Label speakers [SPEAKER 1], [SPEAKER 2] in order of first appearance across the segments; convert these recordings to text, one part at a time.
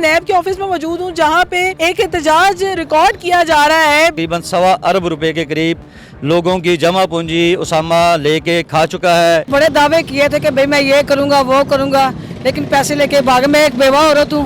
[SPEAKER 1] नैब के ऑफिस में मौजूद हूँ जहाँ पे एक एहतजाज रिकॉर्ड किया जा रहा है।
[SPEAKER 2] तकरीबन 1.25 अरब रुपए के करीब लोगों की जमा पूंजी उसामा लेके खा चुका है।
[SPEAKER 3] बड़े दावे किए थे कि भाई मैं ये करूँगा वो करूँगा, लेकिन पैसे लेके भाग में एक बेवा औरत हूँ।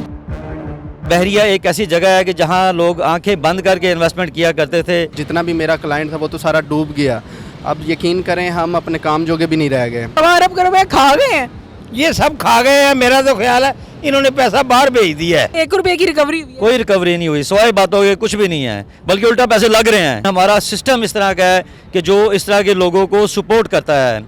[SPEAKER 2] बहरिया एक ऐसी जगह है कि जहाँ लोग आंखें बंद करके इन्वेस्टमेंट किया करते थे।
[SPEAKER 4] जितना भी मेरा क्लाइंट था वो तो सारा डूब गया। अब यकीन करें हम अपने काम जोगे भी नहीं रह गए।
[SPEAKER 1] 1.25 अरब के रुपए खा गए हैं,
[SPEAKER 5] ये सब खा गए हैं। मेरा तो ख्याल है इन्होंने पैसा बाहर भेज दिया है।
[SPEAKER 1] 1 रुपए की रिकवरी हुई है।
[SPEAKER 2] कोई रिकवरी नहीं हुई, सिवाय बातों के कुछ भी नहीं है, बल्कि उल्टा पैसे लग रहे हैं। हमारा सिस्टम इस तरह का है कि जो इस तरह के लोगों को सपोर्ट करता है।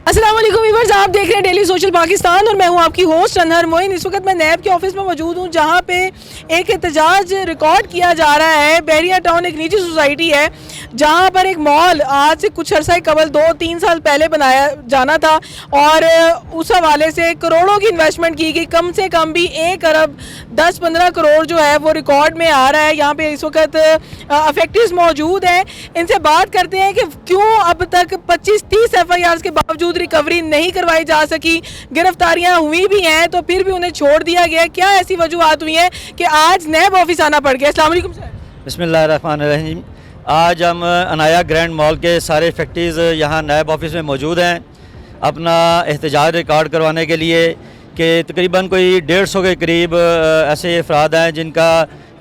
[SPEAKER 1] अस्सलाम वालेकुम व्यूअर्स, आप देख रहे हैं डेली सोशल पाकिस्तान और मैं हूं आपकी होस्ट अनहर मोइन। इस वक्त मैं नैब के ऑफिस में मौजूद हूं जहां पे एक एहतजाज रिकॉर्ड किया जा रहा है। बहरिया टाउन एक निजी सोसाइटी है जहां पर एक मॉल आज से कुछ अरसा कबल 2-3 साल पहले बनाया जाना था और उस हवाले से करोड़ों की इन्वेस्टमेंट की गई। कम से कम भी 1 अरब 10-15 करोड़ जो है वो रिकॉर्ड में आ रहा है। यहाँ पे इस वक्त अफेक्टिव्स मौजूद हैं, इनसे बात करते हैं कि क्यों अब तक 25-30 FIRs के बावजूद रिकवरी नहीं करवाई जा सकी। गिरफ्तारियां हुई भी हैं तो फिर भी उन्हें छोड़ दिया गया। क्या ऐसी वजूहत हुई हैं कि आज नैब ऑफिस आना पड़ गया? अस्सलाम वालेकुम सर।
[SPEAKER 2] बिस्मिल्लाहिर्रहमानिर्रहीम। आज हम अनाया ग्रैंड मॉल के सारे फैक्ट्रीज़ यहाँ नैब ऑफिस में मौजूद हैं अपना एहतजाज रिकॉर्ड करवाने के लिए कि तकरीबन कोई 150 के करीब ऐसे अफराद हैं जिनका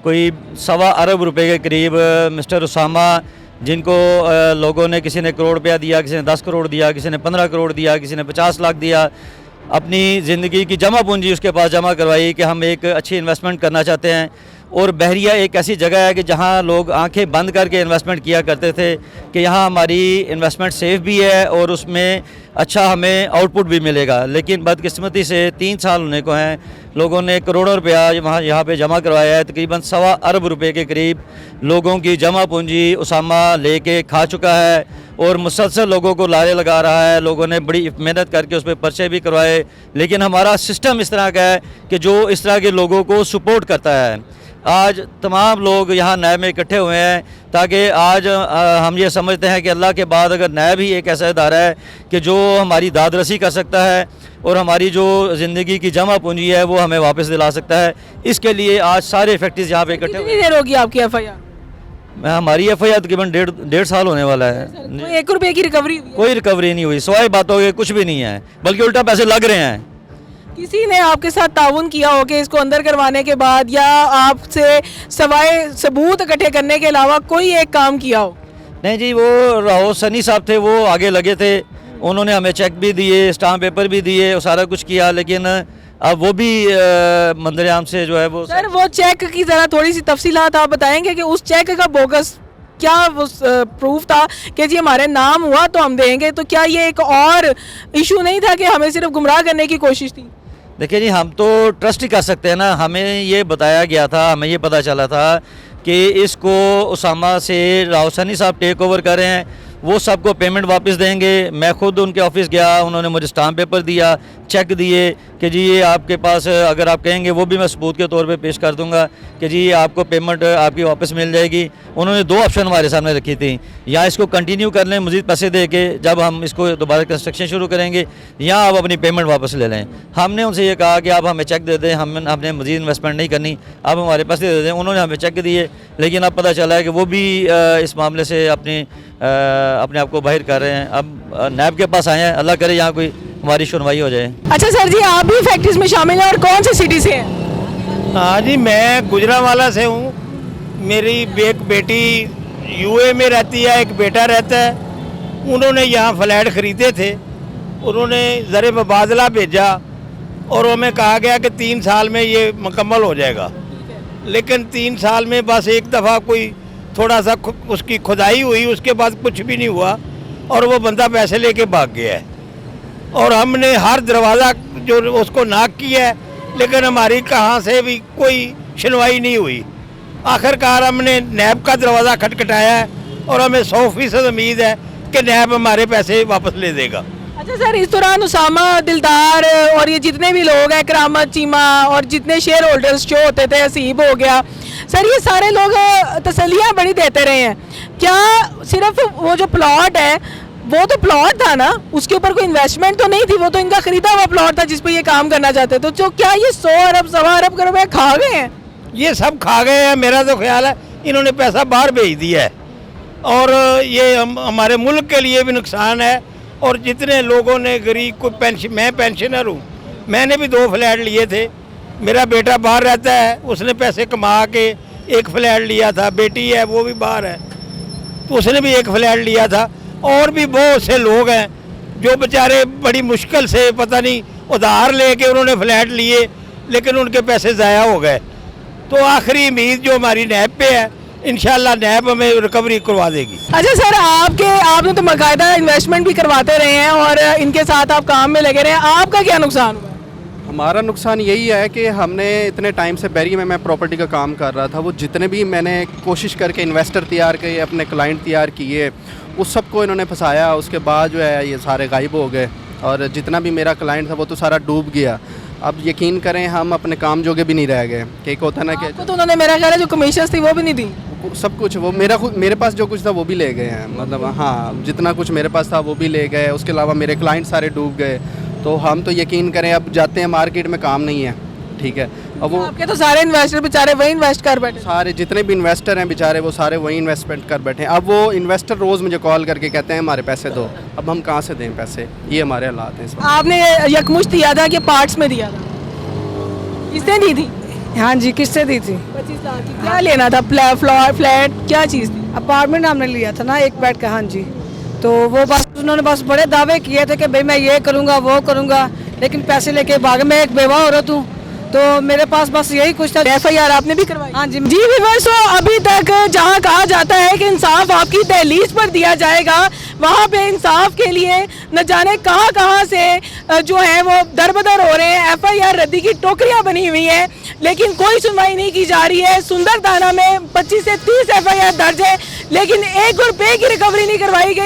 [SPEAKER 2] कोई 1.25 अरब रुपए के करीब मिस्टर उसामा, जिनको लोगों ने, किसी ने करोड़ रुपया दिया, किसी ने 10 करोड़ दिया, किसी ने 15 करोड़ दिया, किसी ने 50 लाख दिया, अपनी ज़िंदगी की जमा पूंजी उसके पास जमा करवाई कि हम एक अच्छी इन्वेस्टमेंट करना चाहते हैं। और बहरिया एक ऐसी जगह है कि जहाँ लोग आंखें बंद करके इन्वेस्टमेंट किया करते थे कि यहाँ हमारी इन्वेस्टमेंट सेफ़ भी है और उसमें अच्छा हमें आउटपुट भी मिलेगा। लेकिन बदकिस्मती से 3 साल होने को हैं, लोगों ने करोड़ों रुपया यहाँ पे जमा करवाया है। तकरीबन 1.25 अरब रुपए के करीब लोगों की जमा पूंजी उसामा लेके खा चुका है और मुसलसल लोगों को लारे लगा रहा है। लोगों ने बड़ी मेहनत करके उस पर पर्चे भी करवाए, लेकिन हमारा सिस्टम इस तरह का है कि जो इस तरह के लोगों को सपोर्ट करता है। आज तमाम लोग यहाँ नैब में इकट्ठे हुए हैं ताकि आज हम ये समझते हैं कि अल्लाह के बाद अगर नैब ही एक ऐसा इदारा है कि जो हमारी दादरसी कर सकता है और हमारी जो ज़िंदगी की जमा पूंजी है वो हमें वापस दिला सकता है। इसके लिए आज सारे फैक्ट्रीज यहाँ पे इकट्ठे।
[SPEAKER 1] कितनी देर होगी आपकी FIR?
[SPEAKER 2] हमारी FIR तकरीबन 1.5 साल होने वाला है।
[SPEAKER 1] 1 रुपए की रिकवरी हुई है?
[SPEAKER 2] कोई रिकवरी नहीं हुई, सिवाय बातों के कुछ भी नहीं है, बल्कि उल्टा पैसे लग रहे हैं।
[SPEAKER 1] किसी ने आपके साथ ताउन किया हो कि इसको अंदर करवाने के बाद, या आपसे सवाए सबूत इकट्ठे करने के अलावा कोई एक काम किया हो?
[SPEAKER 2] नहीं जी, वो राहो सनी साहब थे, वो आगे लगे थे, उन्होंने हमें चेक भी दिए, स्टाम्प पेपर भी दिए और सारा कुछ किया, लेकिन अब वो भी मंदिर आम से जो है वो।
[SPEAKER 1] सर वो चेक की ज़रा थोड़ी सी तफसीलात आप बताएंगे कि उस चेक का बोगस क्या वो प्रूफ था कि जी हमारे नाम हुआ तो हम देंगे, तो क्या ये एक और इशू नहीं था कि हमें सिर्फ गुमराह करने की कोशिश थी?
[SPEAKER 2] देखिए जी, हम तो ट्रस्ट ही कर सकते हैं ना। हमें ये बताया गया था, हमें ये पता चला था कि इसको उसामा से रावसानी साहब टेक ओवर कर रहे हैं, वो सबको पेमेंट वापस देंगे। मैं खुद उनके ऑफिस गया, उन्होंने मुझे स्टाम्प पेपर दिया, चेक दिए कि जी ये आपके पास, अगर आप कहेंगे वो भी मैं सबूत के तौर पे पेश कर दूंगा कि जी ये आपको पेमेंट आपकी वापस मिल जाएगी। उन्होंने 2 ऑप्शन हमारे सामने रखी थी, या इसको कंटिन्यू कर लें मज़ीद पैसे दे के जब हम इसको दोबारा कंस्ट्रक्शन शुरू करेंगे, या आप अपनी पेमेंट वापस ले लें। हमने उनसे ये कहा कि आप हमें चेक दे दें, हमने मज़ीद इन्वेस्टमेंट नहीं करनी, आप हमारे पैसे दे दें। उन्होंने हमें चेक दिए, लेकिन अब पता चला है कि वो भी इस मामले से अपने आप को बाहर कर रहे हैं। अब नैब के पास आए हैं, अल्लाह करे यहाँ कोई हमारी सुनवाई हो जाए।
[SPEAKER 1] अच्छा सर जी, आप भी फैक्ट्रीज में शामिल हैं और कौन सी सिटी से हैं?
[SPEAKER 5] हाँ जी, मैं गुजरांवाला से हूँ। मेरी एक बेटी UAE में रहती है, एक बेटा रहता है। उन्होंने यहाँ फ्लैट ख़रीदे थे, उन्होंने ज़र मुबादला भेजा और हमें कहा गया कि 3 साल में ये मुकम्मल हो जाएगा, लेकिन 3 साल में बस एक दफ़ा कोई थोड़ा सा उसकी खुदाई हुई, उसके बाद कुछ भी नहीं हुआ और वो बंदा पैसे लेके भाग गया है। और हमने हर दरवाज़ा जो उसको नाक किया है, लेकिन हमारी कहाँ से भी कोई सुनवाई नहीं हुई। आखिरकार हमने नैब का दरवाज़ा खटखटाया है और हमें 100% उम्मीद है कि नैब हमारे पैसे वापस ले देगा।
[SPEAKER 1] अच्छा सर, इस दौरान उसामा, दिलदार और ये जितने भी लोग हैं, करामत, चीमा और जितने शेयर होल्डर्स जो होते थे, हसीब हो गया सर, ये सारे लोग तसल्लियाँ बड़ी देते रहे हैं। क्या सिर्फ वो जो प्लॉट है वो तो प्लॉट था ना, उसके ऊपर कोई इन्वेस्टमेंट तो नहीं थी, वो तो इनका खरीदा हुआ प्लॉट था जिस पे ये काम करना चाहते। तो जो क्या ये 100 अरब 1.25 अरब रुपए खा गए हैं?
[SPEAKER 5] ये सब खा गए हैं। मेरा तो ख्याल है इन्होंने पैसा बाहर भेज दिया है और ये हमारे मुल्क के लिए भी नुकसान है। और जितने लोगों ने गरीब को पेंशन, मैं पेंशनर हूँ, मैंने भी 2 फ्लैट लिए थे। मेरा बेटा बाहर रहता है, उसने पैसे कमा के 1 फ्लैट लिया था। बेटी है वो भी बाहर है तो उसने भी 1 फ्लैट लिया था। और भी बहुत से लोग हैं जो बेचारे बड़ी मुश्किल से पता नहीं उधार लेके उन्होंने फ्लैट लिए, लेकिन उनके पैसे ज़ाया हो गए। तो आखिरी उम्मीद जो हमारी नैब पे है, इंशाल्लाह नैब हमें रिकवरी करवा देगी।
[SPEAKER 1] अच्छा सर, आपने तो बाकायदा इन्वेस्टमेंट भी करवाते रहे हैं और इनके साथ आप काम में लगे रहे हैं, आपका क्या नुकसान हुआ?
[SPEAKER 4] हमारा नुकसान यही है कि हमने इतने टाइम से बैरी में मैं प्रॉपर्टी का काम कर रहा था, वो जितने भी मैंने कोशिश करके इन्वेस्टर तैयार किए, अपने क्लाइंट तैयार किए, उस सब को इन्होंने फंसाया। उसके बाद जो है ये सारे गायब हो गए और जितना भी मेरा क्लाइंट था वो तो सारा डूब गया। अब यकीन करें हम अपने काम जोगे भी नहीं रह गए। कि एक होता ना कि
[SPEAKER 1] आपको तो उन्होंने मेरा ख्याल है जो कमीशन थी वो भी नहीं दी।
[SPEAKER 4] सब कुछ वो मेरे पास जो कुछ था वो भी ले गए हैं, मतलब हाँ जितना कुछ मेरे पास था वो भी ले गए। उसके अलावा मेरे क्लाइंट सारे डूब गए। तो हम तो यकीन करें अब जाते हैं मार्केट में काम नहीं है, ठीक है। अब वो
[SPEAKER 1] आपके तो सारे इन्वेस्टर बेचारे वही इन्वेस्ट कर बैठे।
[SPEAKER 4] सारे जितने भी इन्वेस्टर हैं बेचारे वो सारे वही इन्वेस्टमेंट कर बैठे हैं। अब वो इन्वेस्टर रोज़ मुझे कॉल करके कहते हैं हमारे पैसे दो। अब हम कहाँ से दें पैसे, ये हमारे हालात हैं इस वक्त।
[SPEAKER 1] आपने यकमुश्त दिया था कि पार्ट्स में दिया था? किसने दी थी?
[SPEAKER 3] हाँ जी, किससे दी थी?
[SPEAKER 1] 25 लाख की। क्या लेना था? फ्लैट क्या चीज़ थी?
[SPEAKER 3] अपार्टमेंट हमने लिया था ना 1 बेड का। हाँ जी, तो वो बस उन्होंने बस बड़े दावे किए थे कि भाई मैं ये करूँगा वो करूँगा, लेकिन पैसे लेके भाग। मैं एक बेवा औरत हूँ तो मेरे पास बस यही कुछ था।
[SPEAKER 1] FIR आपने भी करवाई?
[SPEAKER 3] हाँ जी।
[SPEAKER 1] जी व्यूअर्स, तो अभी तक जहां कहा जाता है कि इंसाफ आपकी दहलीज पर दिया जाएगा, वहां पे इंसाफ के लिए न जाने कहां से जो है वो दरबदर हो रहे हैं। FIR रद्दी की टोकरियां बनी हुई हैं, लेकिन कोई सुनवाई नहीं की जा रही है। सुंदर थाना में 25 से 30 FIR दर्ज है, लेकिन 1 रुपए की रिकवरी नहीं करवाई गई।